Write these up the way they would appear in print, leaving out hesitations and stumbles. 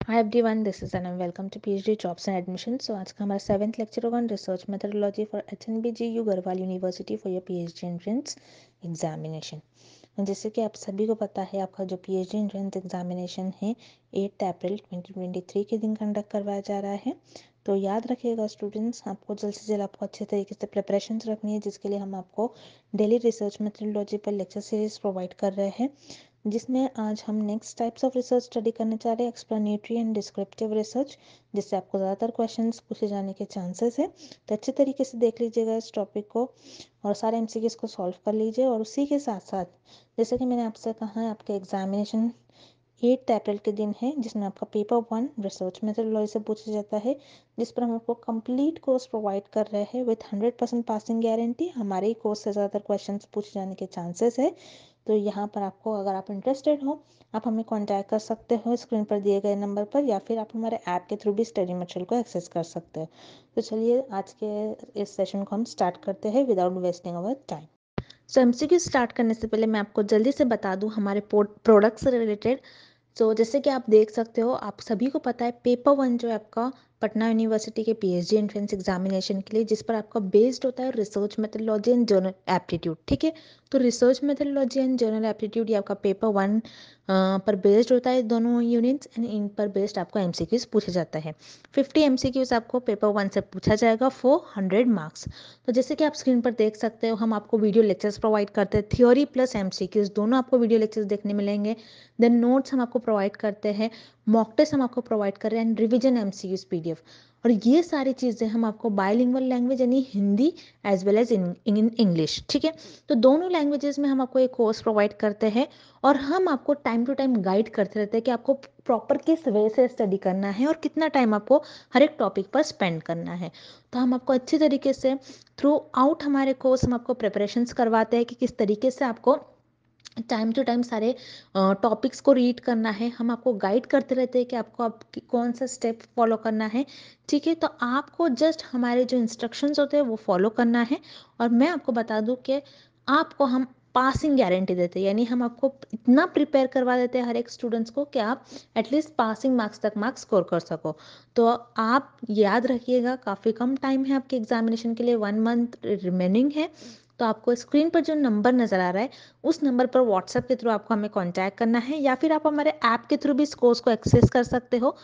Hi everyone, this is Enam. Welcome to PhD jobs and admission. So आज का हमारा 7th lecture होगा on research methodology for HNBGU Garhwal university for your PhD entrance examination. जैसे कि आप सभी को पता है, आपका जो पीएचडी एंट्रेंस एग्जामिनेशन है 8 अप्रैल 2023 के दिन कंडक्ट करवाया जा रहा है। तो याद रखिएगा स्टूडेंट्स, आपको जल्द से जल्द आपको अच्छे तरीके से प्रिपरेशन रखनी है, जिसके लिए हम आपको डेली रिसर्च मेथोडोलॉजी पर लेक्चर सीरीज प्रोवाइड कर रहे हैं, जिसमें आज हम next types of research study करने जा रहे हैं, एक्सप्लेनेटरी एंड डिस्क्रिप्टिव रिसर्च, जिससे आपको ज़्यादातर क्वेश्चंस पूछे जाने के चांसेस है। तो अच्छे तरीके से देख लीजिएगा इस टॉपिक को और सारे एमसीक्यूज को सॉल्व कर लीजिए। और उसी के साथ साथ जैसे कि मैंने आपसे कहा है, आपके एग्जामिनेशन 8 अप्रैल के दिन है, जिसमें आपका पेपर 1 रिसर्च मेथोडोलॉजी से पूछा जाता है, जिस पर हम आपको कंप्लीट कोर्स प्रोवाइड कर रहे हैं विथ 100% पासिंग गारंटी। हमारे ही कोर्स से ज़्यादातर क्वेश्चंस पूछे जाने के चांसेस है। तो यहाँ पर आपको, अगर आप इंटरेस्टेड हो, आप हमें कांटेक्ट कर सकते हो स्क्रीन पर दिए गए नंबर पर, या फिर आप हमारे ऐप के थ्रू भी स्टडी मटेरियल को एक्सेस कर सकते हो। तो चलिए आज के इस सेशन को हम स्टार्ट करते हैं without wasting our time. So MCQ start करने से पहले मैं आपको जल्दी से बता दूं हमारे प्रोडक्ट से रिलेटेड। जैसे कि आप देख सकते हो, आप सभी को पता है पेपर 1 जो है आपका पटना यूनिवर्सिटी के पीएचडी एंट्रेंस एग्जामिनेशन के लिए, जिस पर आपका बेस्ड होता है research methodology and journal aptitude. ठीक है, तो research methodology and journal aptitude ये आपका पेपर 1 पर बेस्ड होता है, दोनों यूनिट्स, एंड इन पर बेस्ड आपको एमसीक्यूज पूछा जाता है। 50 एमसीक्यूज आपको पेपर 1 से पूछा जाएगा फॉर 100 मार्क्स। तो जैसे कि आप स्क्रीन पर देख सकते हो, हम आपको वीडियो लेक्चर्स प्रोवाइड करते हैं, थ्योरी प्लस एमसीक्यूज दोनों आपको वीडियो लेक्चर्स देखने मिलेंगे। देन नोट्स हम आपको प्रोवाइड करते हैं, मॉक टेस्ट हम आपको प्रोवाइड कर रहे हैं, एंड रिवीजन एमसीक्यूज पीडीएफ। और ये सारी चीज़ें हम आपको बायलिंगुअल लैंग्वेज यानी Hindi as well as in English, ठीक है, तो दोनों लैंग्वेजेस में हम आपको एक कोर्स प्रोवाइड करते हैं। और हम आपको टाइम टू टाइम गाइड करते रहते हैं कि आपको प्रॉपर किस वे से स्टडी करना है और कितना टाइम आपको हर एक टॉपिक पर स्पेंड करना है। तो हम आपको अच्छी तरीके से थ्रू आउट हमारे कोर्स हम आपको प्रिपरेशंस करवाते हैं कि किस तरीके से आपको टाइम टू टाइम सारे टॉपिक्स को रीड करना है। हम आपको गाइड करते रहते हैं कि आपको आप कौन सा स्टेप फॉलो करना है। ठीक है, तो आपको जस्ट हमारे जो इंस्ट्रक्शंस होते हैं वो फॉलो करना है। और मैं आपको बता दूं कि आपको हम पासिंग गारंटी देते हैं, यानी हम आपको इतना प्रिपेयर करवा देते हैं हर एक स्टूडेंट्स को कि आप एटलीस्ट पासिंग मार्क्स तक मार्क्स स्कोर कर सको। तो आप याद रखिएगा, काफ़ी कम टाइम है आपके एग्जामिनेशन के लिए, 1 मंथ रिमेनिंग है। तो आपको स्क्रीन पर जो नंबर नज़र आ रहा है, उस नंबर पर व्हाट्सएप के थ्रू आपको हमें कांटेक्ट करना है, या फिर आप हमारे ऐप के थ्रू भी इस कोर्स को एक्सेस कर सकते हो।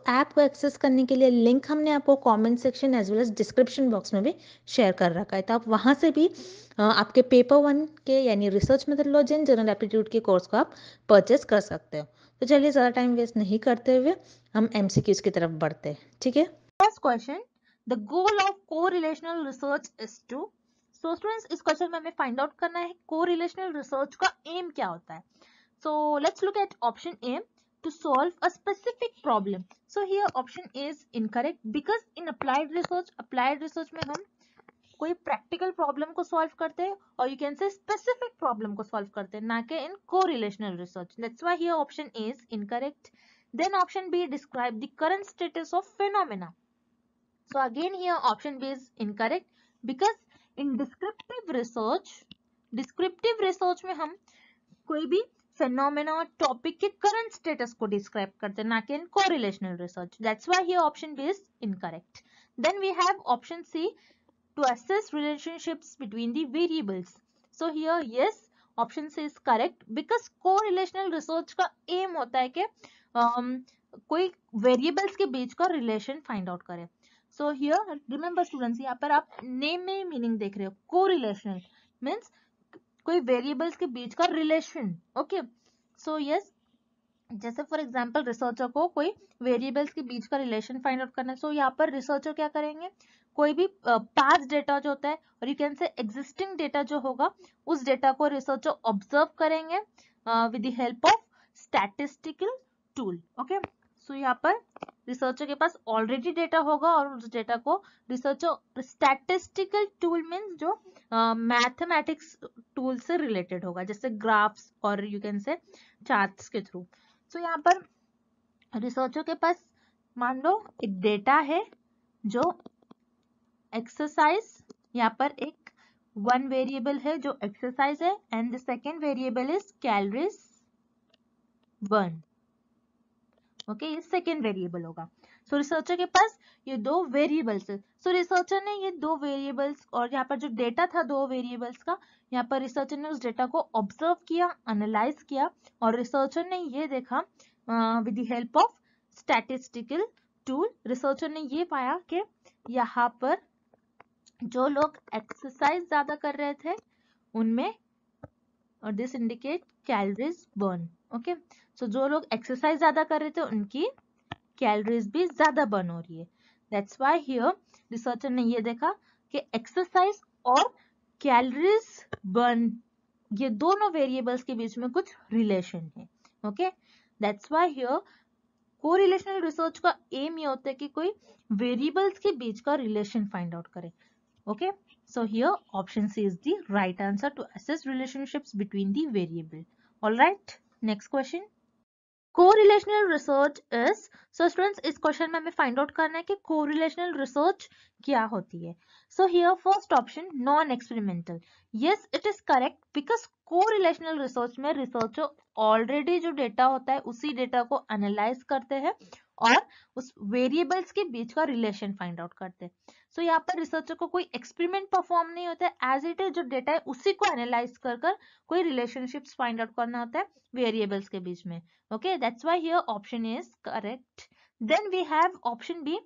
ऐप को एक्सेस करने के लिए लिंक हमने आपको comment section as well as description box में भी शेयर कर रखा है, तो आप वहाँ से भी आपके पेपर 1 के यानी research methodology and general aptitude के कोर्स को आप परचेस कर सकते हो। तो चलिए ज़्यादा टाइम वेस्ट नहीं करते हुए हम एमसीक्यूज की तरफ बढ़ते हैं। ठीक है, first question, the goal of correlational research is to. So students, इस क्वेश्चन में हमें फाइंड आउट करना है कोरिलेशनल रिसर्च का एम क्या होता है। So let's look at option A, to solve a specific problem. So here option A is incorrect because in applied research में हम कोई प्रैक्टिकल प्रॉब्लम को सॉल्व करते हैं, और you can say specific problem को सॉल्व करते हैं, ना कि in correlational research. That's why here option A is incorrect. Then option b, describe the current status of phenomena. So again here option B is incorrect because in descriptive research में हम कोई भी phenomena और topic के current status को describe करते हैं, ना कि in correlational research. That's why here option B is incorrect. Then we have option c, to assess relationships between the variables. So here yes, option C is correct because correlational research का aim होता है कि कोई variables के बीच का relation find out करें। So here remember students, यहाँ पर आप name में meaning देख रहे हो, correlational means कोई वेरिएबल्स के बीच का रिलेशन। ओके, सो यस, जैसे फॉर एग्जांपल रिसर्चर को कोई वेरिएबल्स के बीच का रिलेशन फाइंड आउट करना है। सो यहाँ पर रिसर्चर क्या करेंगे, कोई भी पास्ट डेटा जो होता है, और you can say existing data जो होगा, उस डेटा को रिसर्चर ऑब्जर्व करेंगे with the help of statistical tool. Okay, so यहाँ पर रिसर्चर के पास ऑलरेडी डेटा होगा, और उस डेटा को रिसर्चर स्टैटिस्टिकल टूल मीन्स जो मैथमेटिक्स टूल से रिलेटेड होगा, जैसे ग्राफ्स और यू कैन से चार्ट्स के थ्रू। सो यहाँ पर रिसर्चर के पास मान लो एक डेटा है जो एक्सरसाइज, यहाँ पर एक वन वेरिएबल है जो एक्सरसाइज है, and the second variable is calories burn. Okay, ये सेकेंड वेरिएबल होगा। सो रिसर्चर के पास ये दो वेरिएबल्स है। सो रिसर्चर ने ये दो वेरिएबल्स और यहाँ पर जो डेटा था दो वेरिएबल्स का, यहाँ पर रिसर्चर ने उस डेटा को ऑब्जर्व किया, एनालाइज किया और रिसर्चर ने ये देखा with the help of statistical tool, researcher ने ये पाया कि यहाँ पर जो लोग एक्सरसाइज ज्यादा कर रहे थे उनमें, और this indicate calories burn. Okay, so जो लोग एक्सरसाइज ज्यादा कर रहे थे उनकी कैलोरीज भी ज्यादा बर्न हो रही है। दैट्स व्हाई हियर रिसर्चर ने ये देखा कि एक्सरसाइज और कैलोरीज बर्न ये दोनों वेरिएबल्स के बीच में कुछ रिलेशन है। Okay, that's why here correlational research का एम ये होता है कि कोई वेरिएबल्स के बीच का रिलेशन फाइंड आउट करे। Okay, so here option C is the right answer to assess relationships between the variable. All right, next question. Correlational research is, so students इस क्वेश्चन में हमें फाइंड आउट करना है कि correlational research क्या होती है। So here first option non experimental, yes it is correct because correlational research में रिसर्चर ऑलरेडी जो डेटा होता है उसी डेटा को एनालाइज करते हैं और उस वेरिएबल्स के बीच का रिलेशन फाइंड आउट करते हैं। सो यहाँ पर रिसर्चर को कोई एक्सपेरिमेंट परफॉर्म नहीं होता है, एज इट इज जो डेटा है उसी को एनालाइज कर कोई रिलेशनशिप्स फाइंड आउट करना होता है वेरिएबल्स के बीच में। Okay, that's why here option is correct. Then we have option B,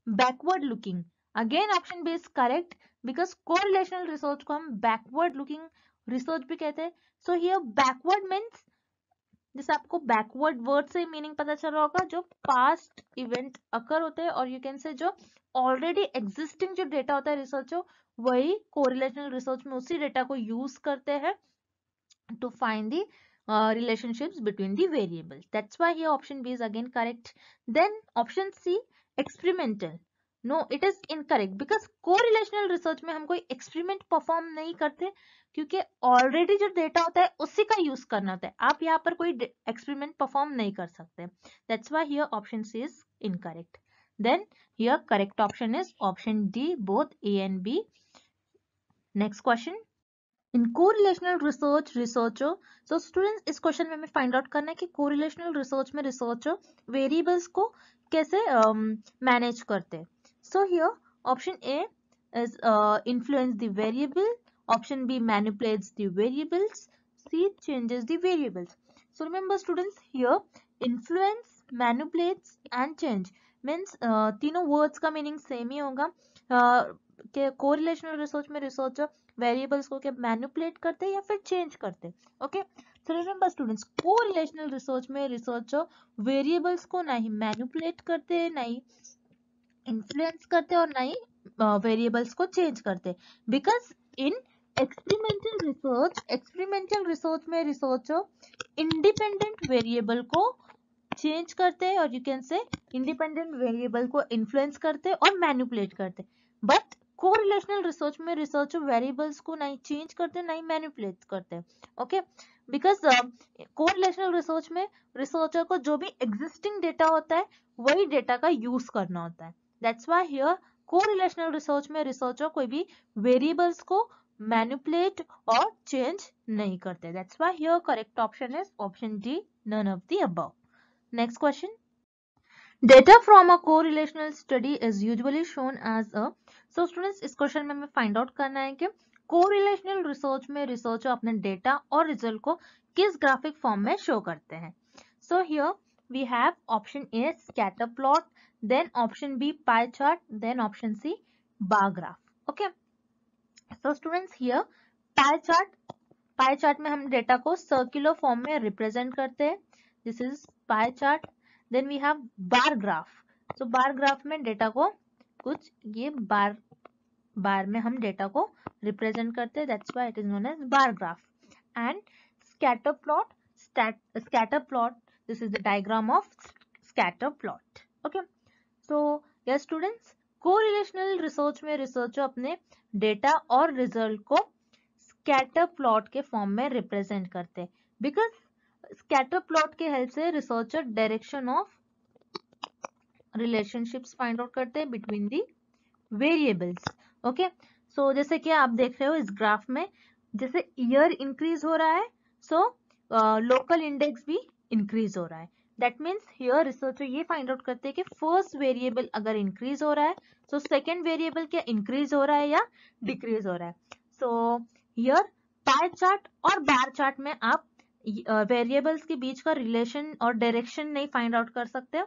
backward looking. Again option B is correct because correlational research को हम backward looking research भी कहते हैं। So here backward means, जैसे आपको बैकवर्ड वर्ड से meaning पता चल रहा होगा, जो पास्ट इवेंट अकर होते हैं, और यू कैन से जो ऑलरेडी एग्जिस्टिंग जो डेटा होता है रिसर्च वही कोरिलेशनल रिसर्च में उसी डेटा को यूज करते हैं to find the relationships between the variables. That's why here option B is again correct. Then option C, experimental. No, it is incorrect because correlational research में हम कोई experiment perform नहीं करते क्योंकि already जो data होता है उसी का use करना होता है। आप यहाँ पर कोई experiment perform नहीं कर सकते। That's why here option C is incorrect. Then here correct option is option D, both A and B. Next question. In correlational research researcher, so students इस क्वेश्चन में हमें फाइंड आउट करना है कि correlational research में researcher variables को कैसे manage करते हैं। So here option A is influence the variable, option B manipulates the variables, C changes the variables. So remember students here influence, manipulates and change means तीनों words का meaning same ही होगा कि correlational research में researcher variables को क्या manipulate करते हैं या फिर चेंज करते हैं। ओके, सो रिमेंबर स्टूडेंट्स कोरिलेशनल रिसर्च में रिसर्चर वेरिएबल्स को ना ही मैनिपुलेट करते हैं, ना ही इन्फ्लुएंस करते और ना ही वेरिएबल्स को चेंज करते, बिकॉज इन एक्सपेरिमेंटल रिसर्च में रिसर्चर इंडिपेंडेंट वेरिएबल को चेंज करते हैं और यू कैन से इंडिपेंडेंट वेरिएबल को इन्फ्लुएंस करते और मैनिपुलेट करते। बट कोरिलेशनल रिसर्च में रिसर्चर वेरिएबल्स को नहीं चेंज करते नहीं मैनिपुलेट करते। ओके, बिकॉज कोरिलेशनल रिसर्च में रिसर्चर को जो भी एग्जिस्टिंग डेटा होता है वही डेटा का यूज करना होता है। That's why here correlational research में रिसर्चर कोई भी वेरिएबल्स को मैनिपुलेट और चेंज नहीं करते। That's why here correct option is option D, none of the above. Next question, data from a correlational study is usually shown as a, so students इस question में हमें find out करना है कि correlational research में researcher अपने data और result को किस ग्राफिक फॉर्म में शो करते हैं। So here we have option A scatter plot, then option B pie chart, then option C bar graph. Okay, so students here pie chart में हम डेटा को सर्कुलर फॉर्म में represent करते हैं, this is pie chart. Then we have bar graph, तो bar graph में data को कुछ ये बार में हम डेटा को रिप्रेजेंट करते हैं, that's why it is known as bar graph. And scatter plot, this is the diagram of scatter plot. Okay, so yes students, correlational research में रिसर्चर अपने डेटा और रिजल्ट को स्कैटर प्लॉट के form में represent करते हैं, because scatter plot के help से researcher direction of relationships find out करते हैं between the variables. Okay, so जैसे कि आप देख रहे हो इस ग्राफ में, जैसे ईयर इंक्रीज हो रहा है सो लोकल इंडेक्स भी इंक्रीज हो रहा है, दैट मीन्स हियर रिसर्चर ये फाइंड आउट करते हैं कि फर्स्ट वेरिएबल अगर इंक्रीज हो रहा है तो सेकेंड वेरिएबल क्या इंक्रीज हो रहा है या डिक्रीज हो रहा है. सो हियर पाई चार्ट और बार चार्ट में आप वेरिएबल्स के बीच का रिलेशन और डायरेक्शन नहीं फाइंड आउट कर सकते.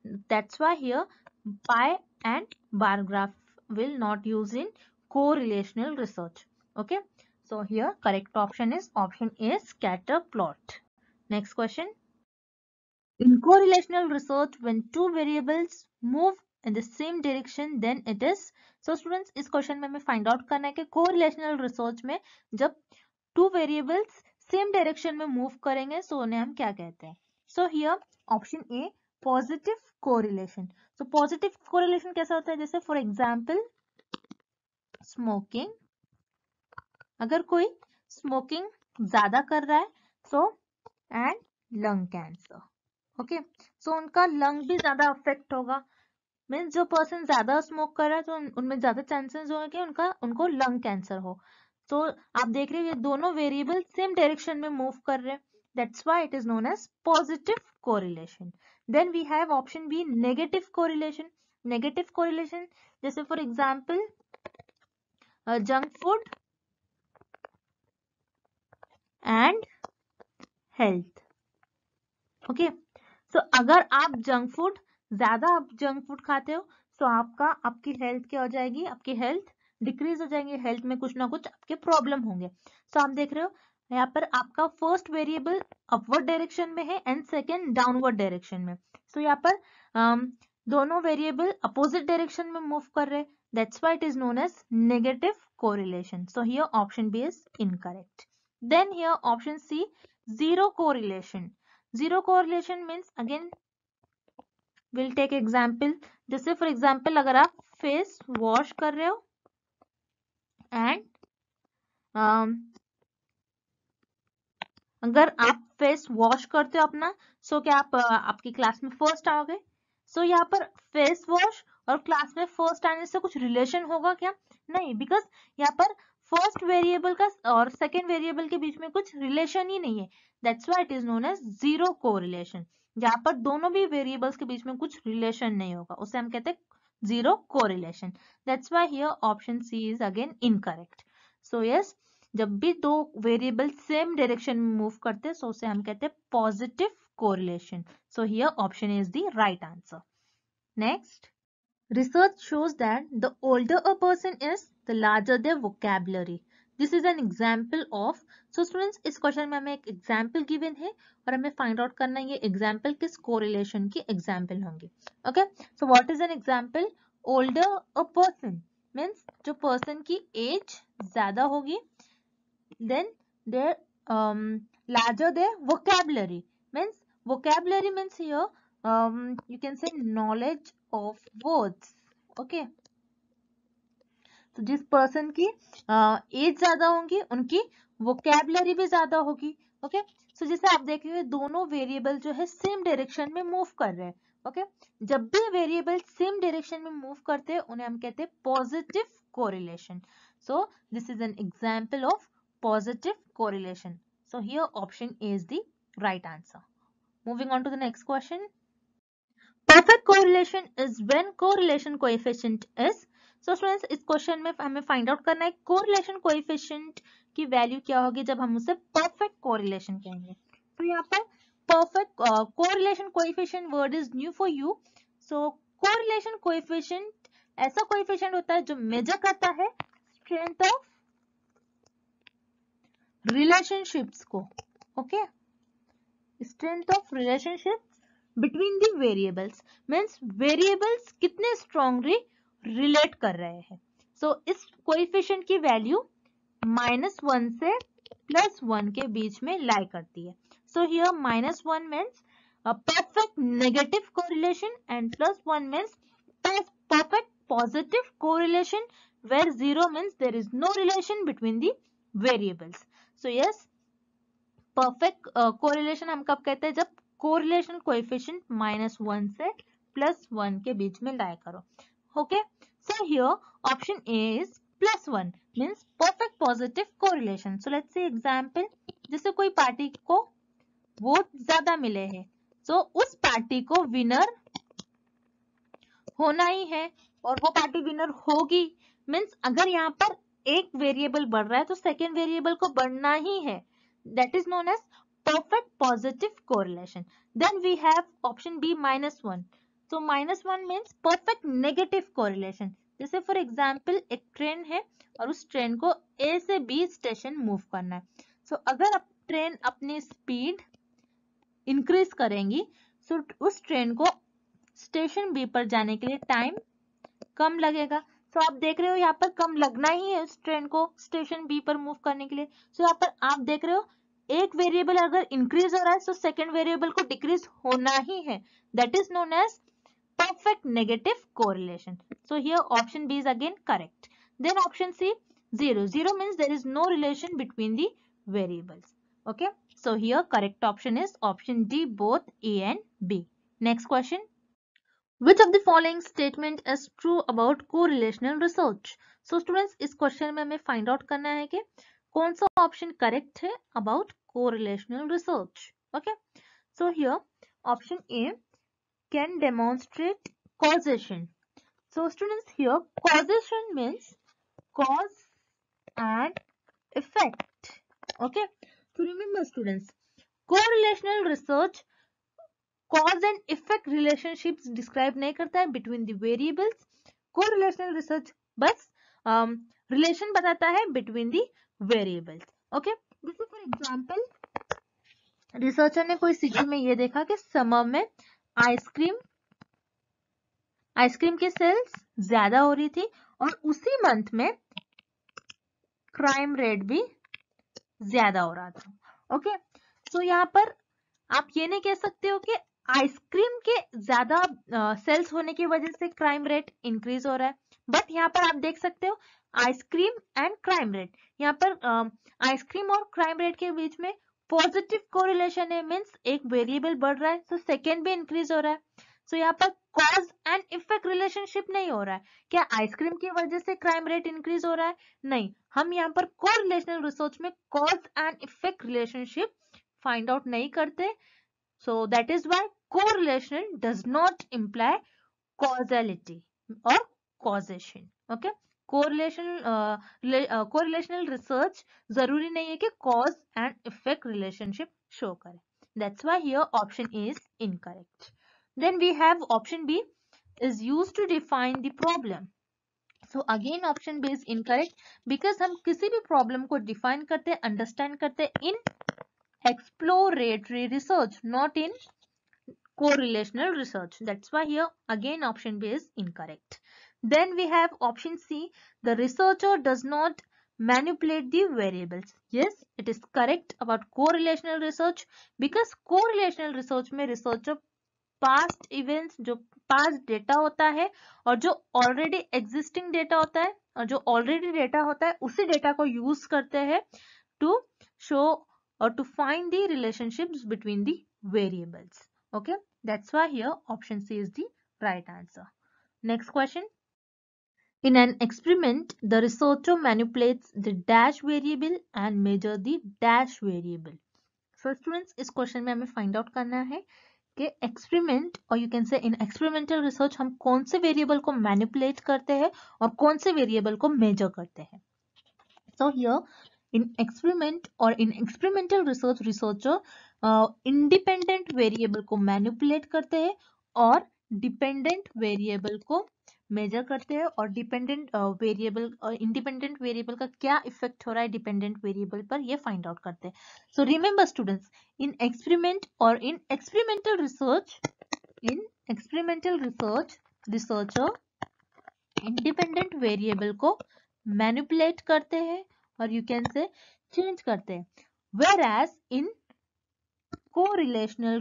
That's why here pi and bar graph will not use in correlational research. Okay, so here correct option is option A, scatter plot. Next question. In correlational research, when two variables move in the same direction, then it is. So students, इस question में हमें find out करना है कि correlational research में जब two variables same direction में move करेंगे सो उन्हें हम क्या कहते हैं. So here option A, positive correlation. So positive correlation कैसा होता है, जैसे फॉर एग्जाम्पल स्मोकिंग. अगर कोई स्मोकिंग ज्यादा कर रहा है so and lung cancer. Okay, so उनका लंग भी ज्यादा अफेक्ट होगा. मीन्स जो पर्सन ज्यादा स्मोक कर रहा है तो उनमें ज्यादा चांसेस होंगे कि उनको लंग कैंसर हो. तो आप देख रहे हो ये दोनों वेरिएबल सेम डायरेक्शन में मूव कर रहे हैं. That's why it is known as positive correlation. Then we have option b, negative correlation. Negative correlation जैसे for example junk food and health. Okay, so अगर आप जंक फूड खाते हो तो आपकी हेल्थ क्या हो जाएगी, आपकी हेल्थ डिक्रीज हो जाएंगे. हेल्थ में कुछ ना कुछ आपके प्रॉब्लम होंगे. सो आप देख रहे हो यहाँ पर आपका फर्स्ट वेरिएबल अपवर्ड डायरेक्शन में है एंड सेकेंड डाउनवर्ड डायरेक्शन में. सो यहाँ पर दोनों वेरिएबल अपोजिट डायरेक्शन में मूव कर रहे हैं. That's why it is known as negative correlation. So here option B is incorrect. Then here option C, zero correlation. Zero correlation means again will take example. जैसे for example अगर आप face wash कर रहे हो and अगर आप face wash करते हो अपना सो क्या आप आपकी क्लास में फर्स्ट आओगे. सो यहाँ पर फेस वॉश और क्लास में फर्स्ट आने से कुछ रिलेशन होगा क्या, नहीं, बिकॉज यहाँ पर फर्स्ट वेरिएबल का और सेकेंड वेरिएबल के बीच में कुछ रिलेशन ही नहीं है. That's why it is known as zero correlation. जहाँ पर दोनों भी वेरिएबल्स के बीच में कुछ रिलेशन नहीं होगा उसे हम कहते हैं zero correlation. That's why here option C is again incorrect. So yes, जब भी दो वेरिएबल सेम डायरेक्शन में मूव करते हैं सो उसे हम कहते हैं positive correlation. So here option is the right answer. Next, research shows that the older a person is, the larger their vocabulary. This is an example of. So students, इस question में हमें एक example given है और हमें find out करना है ये एग्जाम्पल किस कोरिलेशन की एग्जाम्पल होंगी. Okay, so what is an example. Older a person means जो पर्सन की एज ज्यादा होगी. Then their larger their vocabulary means here you can say knowledge of words. Okay, तो जिस पर्सन की एज ज्यादा होंगी उनकी वोकैबुलरी भी ज्यादा होगी. ओके, सो जैसे आप देख रहे हो दोनों वेरिएबल जो है सेम डायरेक्शन में मूव कर रहे हैं. ओके, जब भी वेरिएबल सेम डायरेक्शन में मूव करते हैं उन्हें हम कहते हैं positive correlation. So this is an example of positive correlation. So here option A is the right answer. Moving on to the next question. Perfect correlation is when correlation coefficient is. So students, इस question में हमें find out करना है correlation coefficient की value क्या होगी जब हम उसे perfect correlation कहेंगे. तो यहाँ पर perfect correlation coefficient word is new for you. So correlation coefficient ऐसा coefficient होता है जो मेजर करता है strength of relationships को. Okay, strength of relationship between the variables means variables कितने strongly relate कर रहे हैं. So इस coefficient की value -1 से +1 के बीच में lie करती है. So here -1 means a perfect negative correlation and +1 means perfect positive correlation, where 0 means there is no relation between the variables. So yes, perfect correlation हम कब कहते हैं, जब कोरिलेशन कोएफिशिएंट -1 से +1 के बीच में लाया करो. Okay, so here option A is +1 means perfect positive correlation. So let's C example. जैसे कोई पार्टी को वोट ज्यादा मिले हैं सो उस पार्टी को विनर होना ही है और वो पार्टी विनर होगी। मीन्स अगर यहाँ पर एक वेरिएबल बढ़ रहा है तो सेकेंड वेरिएबल को बढ़ना ही है। That is known as perfect positive correlation. Then we have option B -1. So -1 means perfect negative correlation. जैसे फॉर एग्जाम्पल एक ट्रेन है और उस ट्रेन को A से B स्टेशन मूव करना है। So अगर ट्रेन अपनी स्पीड इंक्रीज करेंगी so उस ट्रेन को स्टेशन बी पर जाने के लिए टाइम कम लगेगा। सो आप देख रहे हो यहाँ पर कम लगना ही है उस ट्रेन को स्टेशन बी पर मूव करने के लिए। सो यहाँ पर आप देख रहे हो एक वेरिएबल अगर इंक्रीज हो रहा है तो सेकेंड वेरिएबल को डिक्रीज होना ही है। That is known as perfect negative correlation. So here option B is again correct. Then option C 0. 0 means there is no relation between the variables. Okay. So here correct option is option D, both A and B. Next question. Which of the following statement is true about correlational research? So students इस question में हमें find out करना है कि कौन सा option correct है about correlational research. Okay. So here option A can demonstrate causation. So students here causation means cause and effect. Okay. So remember students, correlational research cause and effect relationships describe नहीं करता है between the variables. Correlational research बस relation बताता है between the variables. Okay. जैसे for example researcher ने कोई city में ये देखा कि समर में आइसक्रीम की सेल्स ज्यादा हो रही थी और उसी मंथ में क्राइम रेट भी ज्यादा हो रहा था। ओके। सो यहाँ पर आप ये नहीं कह सकते हो कि आइसक्रीम के ज्यादा सेल्स होने की वजह से क्राइम रेट इंक्रीज हो रहा है। बट यहाँ पर आप देख सकते हो आइसक्रीम एंड क्राइम रेट, यहाँ पर आइसक्रीम और क्राइम रेट के बीच में पॉजिटिव कोरिलेशन है। मीन्स एक वेरिएबल बढ़ रहा है तो सेकेंड भी इंक्रीज हो रहा है। सो यहाँ पर कॉज एंड इफेक्ट रिलेशनशिप नहीं हो रहा है। क्या आइसक्रीम की वजह से क्राइम रेट इंक्रीज हो रहा है? नहीं। हम यहाँ पर कोरिलेशनल रिसर्च में cause and effect relationship find out नहीं करते। So that is why correlation does not imply causality or causation. Okay. Correlational research जरूरी नहीं है कि cause and effect relationship show करे. That's why here option A is incorrect. Then we have option B is used to define the problem. So again option B is incorrect because हम किसी भी problem को define करते हैं, understand करते हैं in exploratory research, not in correlational research. That's why here again option B is incorrect. Then we have option C, the researcher does not manipulate the variables. Yes, it is correct about correlational research because correlational research में researcher past events, जो past data होता है और जो already existing data होता है और जो already data होता है उसी data को use करते हैं to show or to find the relationships between the variables. Okay, that's why here option C is the right answer. Next question. In an experiment, the researcher manipulates the dash variable and measure the dash variable. So students, इस question में हमें find out करना है कि experiment और you can say in experimental research हम कौन से variable को manipulate करते हैं और कौन से variable को measure करते हैं. So here in experiment or in experimental research, researcher independent variable को manipulate करते हैं और dependent variable को मेजर करते हैं और डिपेंडेंट वेरिएबल और इंडिपेंडेंट वेरिएबल का क्या इफेक्ट हो रहा है डिपेंडेंट वेरिएबल पर ये फाइंड आउट करते हैं. सो रिमेंबर स्टूडेंट्स, इन एक्सपेरिमेंट और in experimental research researcher independent variable को मैनिपुलेट करते हैं और यू कैन से चेंज करते हैं. whereas in कोरिलेशनल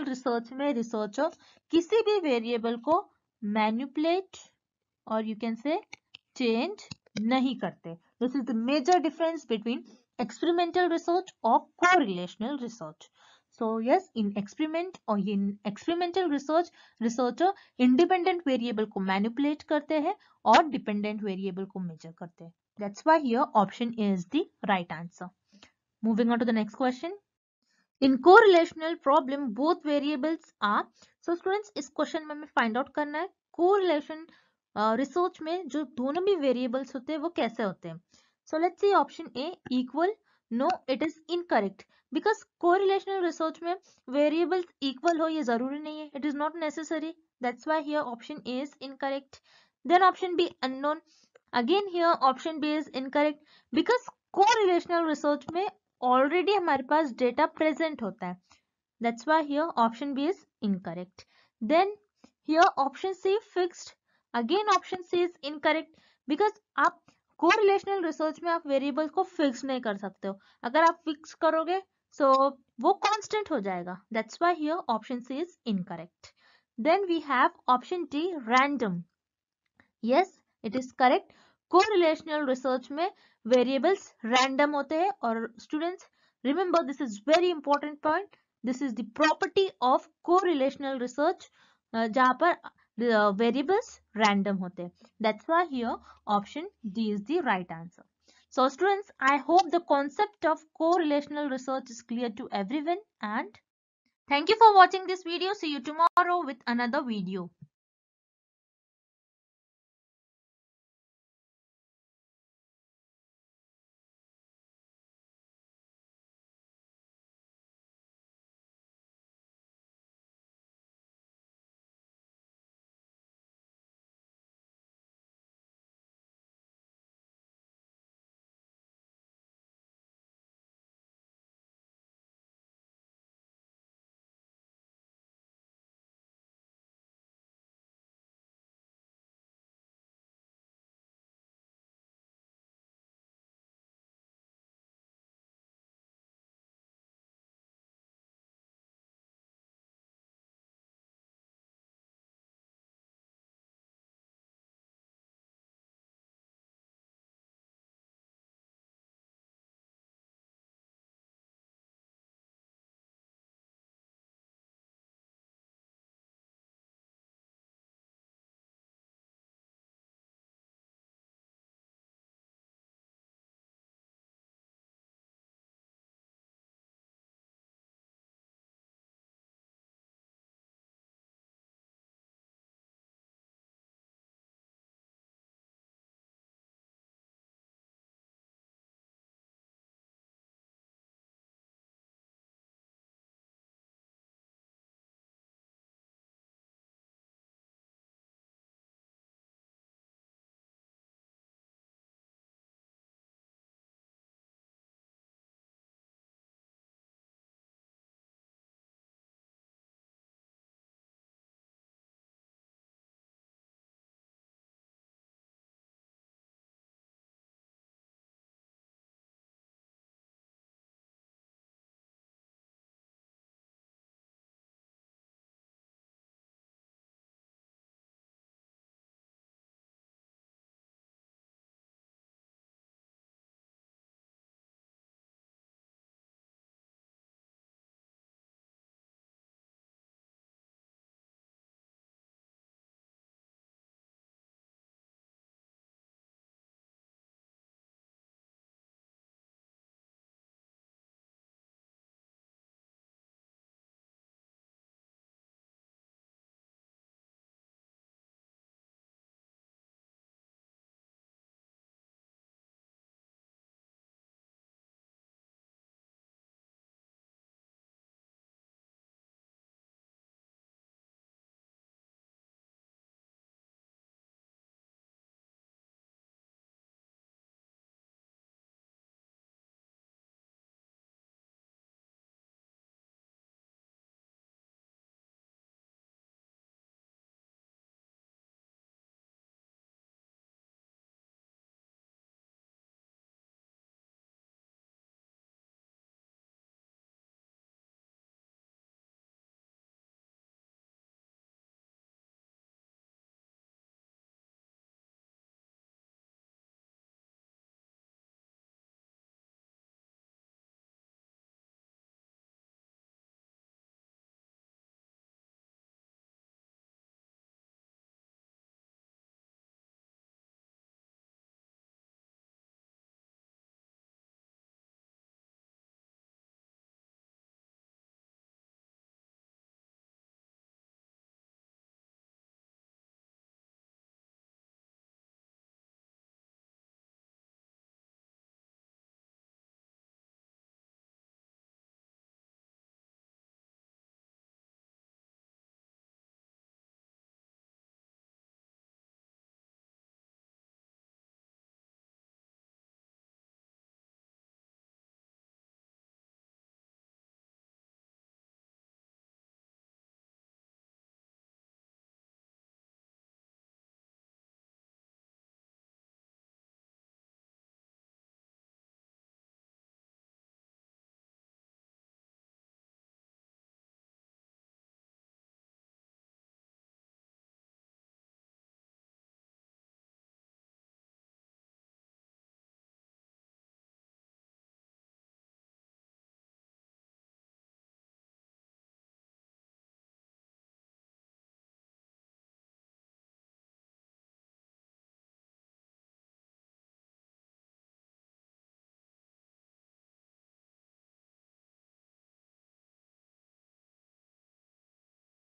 रिसर्च में रिसर्चर किसी भी वेरिएबल को मैनिपुलेट और यू कैन से चेंज नहीं करते. This is the major difference between experimental research और correlational research. So yes, in experiment और in experimental research researcher independent variable को मैनिपुलेट करते हैं और डिपेंडेंट वेरिएबल को मेजर करते हैं. That's why here option A is the right answer. Moving on to the next question. In correlational problem both variables are, so students इस question में हमें फाइंड आउट करना है कोरिलेशन रिसर्च में जो दोनों भी वेरिएबल्स होते हैं वो कैसे होते हैं. So let's see option A equal. No, it is incorrect because correlational research में वेरिएबल्स इक्वल हो ये जरूरी नहीं है. It is not necessary. That's why here option A is incorrect. Then option B unknown. Again here option B is incorrect because correlational research में already हमारे पास data present होता है. That's why here option B is incorrect. Then here option C fixed. Again option C is incorrect because आप correlational research में आप variables को fix नहीं कर सकते हो. अगर आप fix करोगे so वो constant हो जाएगा. That's why here option C is incorrect. Then we have option D random. Yes, it is correct. Correlational research में variables random होते हैं और students remember this is very important point. This is the property of correlational research जहाँ पर variables random होते हैं. That's why here option D is the right answer. So students, I hope the concept of correlational research is clear to everyone and thank you for watching this video. See you tomorrow with another video.